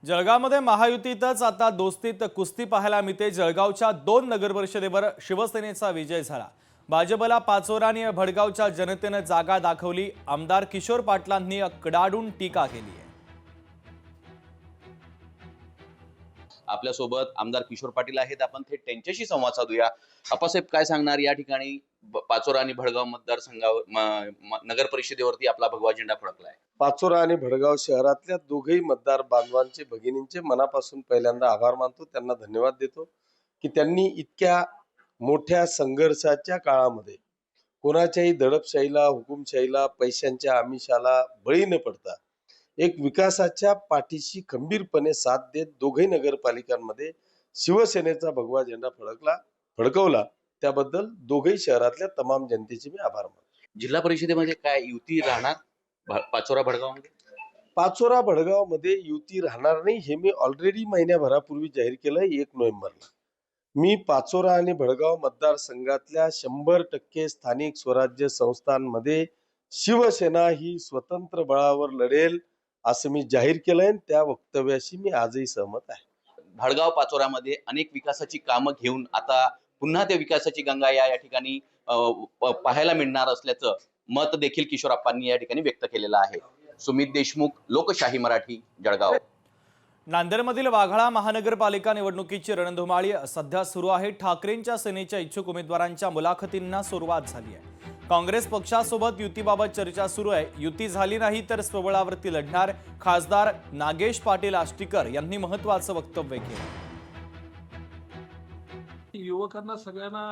जळगावमध्ये महायुतीतच आता दोस्तीत कुस्ती पाहायला मिळते। जळगावच्या 2 नगरपरिषदेवर शिवसेनेचा विजय झाला। भाजपला पाचोरा आणि भडगावच्या जनतेने जागा दाखवली। आमदार किशोर पाटलांनी कडाडून टीका केली आहे। आपल्या सोबत आमदार किशोर पाटील आहेत। आपण थेट त्यांच्याशी संवाद साधूया। आपासाहेब काय सांगणार या ठिकाणी पाचोरा आणि भडगाव मतदारसंघावर नगर परिषदेवरती आपला भगवा झेंडा फडकलाय। पाचोरा आणि भडगाव शहरातल्या दोघेही मतदार बांधवांचे भगिनींचे मनापासून पहिल्यांदा आभार मानतो, त्यांना धन्यवाद देतो की त्यांनी इतक्या मोठ्या संघर्षाच्या काळामध्ये कोणाच्याही दडपशाहीला, हुकुमशाहीला, पैशांच्या आमिषाला बळी न पडता एक विकासाच्या पाठीशी खंबीरपणे साथ देत दोघेही नगरपालिकांमध्ये शिवसेनेचा भगवा झेंडा फडकवला। त्याबद्दल दोघेही शहरातल्या तमाम जनतेचे मी आभार मानतो। जिल्हा परिषदेमध्ये काय युती राहणार पाचोरा भडगाव मध्ये? पाचोरा भडगाव मध्ये युती राहणार नाही हे मी ऑलरेडी महिन्याभरापूर्वी जाहीर केलंय। 1 नोव्हेंबरला मी पाचोरा आणि भडगाव मतदारसंघातल्या 100% स्थानिक स्वराज्य संस्थांमध्ये शिवसेना ही स्वतंत्र बळावर लढेल असं मी जाहीर केलंय। त्या वक्तव्याशी मी आजही सहमत आहे। भडगाव पाचोरामध्ये अनेक विकासाची कामं घेऊन आता पुन्हा त्या विकासाची गंगा या ठिकाणी पाहायला मिळणार असल्याचं मत देखील किशोरप्पांनी या ठिकाणी व्यक्त केलेलं आहे। सुमित देशमुख, लोकशाही मराठी, जळगाव। नांदेडमधील वाघाळा महानगरपालिका निवडणुकीची रणधुमाळी सध्या सुरू आहे। ठाकरेंच्या सेनेच्या इच्छुक उमेदवारांच्या मुलाखतींना सुरुवात झाली आहे। काँग्रेस पक्षासोबत युतीबाबत चर्चा सुरू आहे। युती झाली नाही तर स्वबळावरती लढणार खासदार नागेश पाटील आष्टीकर यांनी महत्त्वाचं वक्तव्य केलं। युवकांना सगळ्यांना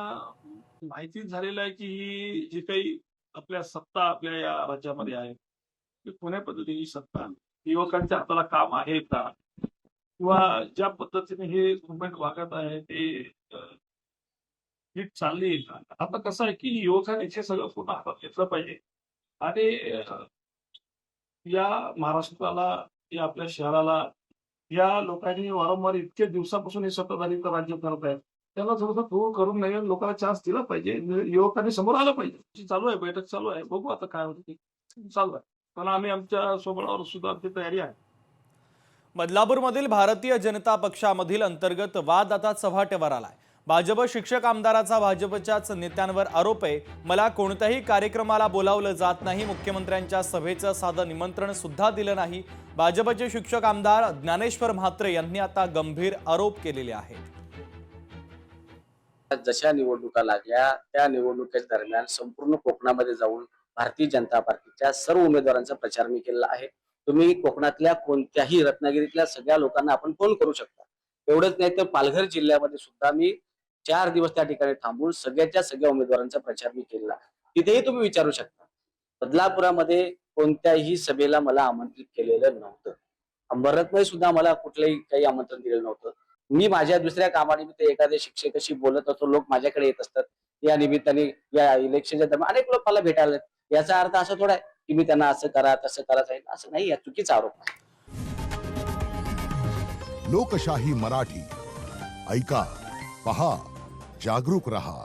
माहिती झालेलं आहे की ही जी काही आपल्या सत्ता आपल्या या राज्यामध्ये आहे ती कोण्या पद्धतीची सत्ता युवकांच्या हाताला काम आहे का, किंवा ज्या पद्धतीने हे गव्हर्नमेंट वागत आहे ते नीट चालली का। आता कसं आहे की युवकांनी हे सगळं पूर्ण हातात घेतलं पाहिजे आणि या महाराष्ट्राला, या आपल्या शहराला या लोकांनी वारंवार इतक्या दिवसापासून हे सत्ताधारी राज्य करत आहेत, त्याला थोडंसं प्रूव्ह करून नवीन लोकांना चान्स दिला पाहिजे। युवकांनी समोर आलं पाहिजे। चालू आहे, बैठक चालू आहे, बघू आता काय होतं ते चालू आहे। पण आम्ही आमच्या स्वबळावर सुद्धा आमची तयारी आहे। बदलापूरमधील भारतीय जनता पक्षामधील अंतर्गत वाद आता चव्हाट्यावर आलाय। भाजप शिक्षक आमदाराचा भाजपच्याच नेत्यांवर आरोप आहे। मला कोणत्याही कार्यक्रमाला बोलावलं जात नाही, मुख्यमंत्र्यांच्या सभेचं साधं निमंत्रण सुद्धा दिलं नाही। भाजपचे शिक्षक आमदार ज्ञानेश्वर म्हात्रे यांनी आता गंभीर आरोप केलेले आहेत। जशा निवडणुका लागल्या त्या निवडणुकीच्या दरम्यान संपूर्ण कोकणामध्ये जाऊन भारतीय जनता पार्टीच्या सर्व उमेदवारांचा प्रचार मी केलेला आहे। तुम्ही कोकणातल्या कोणत्याही, रत्नागिरीतल्या सगळ्या लोकांना आपण फोन करू शकता। एवढंच नाही तर पालघर जिल्ह्यामध्ये सुद्धा मी 4 दिवस त्या ठिकाणी थांबून सगळ्याच्या सगळ्या उमेदवारांचा प्रचार मी केला। तिथेही तुम्ही विचारू शकता। बदलापुरामध्ये कोणत्याही सभेला मला आमंत्रित केलेलं नव्हतं। अंबरनाथमध्ये सुद्धा मला कुठलंही काही आमंत्रण दिलेलं नव्हतं। मी माझ्या दुसऱ्या कामानिमित्त एखाद्या शिक्षकाशी बोलत असतो, लोक माझ्याकडे येत असतात। या निमित्ताने या इलेक्शनच्या दरम्यान अनेक लोक मला भेटायला, याचा अर्थ असा थोडा आहे की मी त्यांना असं करा तसं करा सांगितलं, असं नाही। या चुकीचा आरोप आहे। लोकशाही मराठी ऐका, पहा, जागरूक रहा।